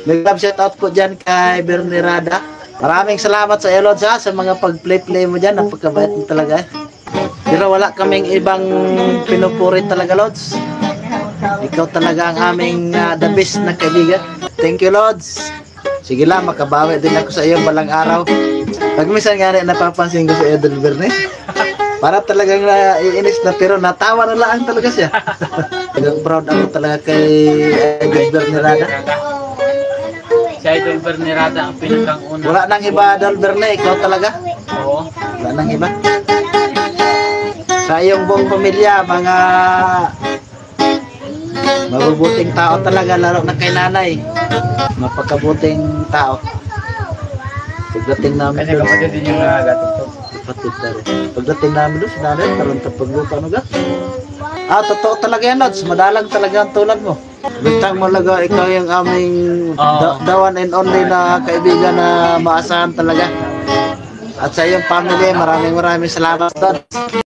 Nag-love shout out po dyan kay Bernie Rada. Maraming salamat sa iyo, Lods, ha, sa mga pag-play mo dyan. Napakabait mo talaga. Pero wala kaming ibang pinupuri talaga, Lods. Ikaw talaga ang aming the best na kaibigan. Thank you, Lods. Sige lang, makabawi din ako sa iyo balang araw. Pag minsan nga rin napapansin ko sa iyo, Bernie. Para talagang iinis na, pero natawa na lang talaga siya. Proud ako talaga kay Bernie Rada. Si Idol Bernie Rada ang pinakang-una. Wala nang iba, Idol Bernie, ikaw talaga. Oo. Wala nang iba. Sa iyong buong pamilya, mga mabubuting tao talaga, lalo na kay nanay. Mapagkabuting tao. Pagdating namin Kasi kapatid din yung nagagatugtog. kapatid na rin. Pagdating namin doon, sinanay, karoon ka pagluto, ano ga? Totoo talaga yan, Lods. Madalang talaga ang tulad mo. Bintang malaga, ikaw yung aming the one and only na kaibigan na maasahan talaga. At sa iyong family, maraming salamat, Lods.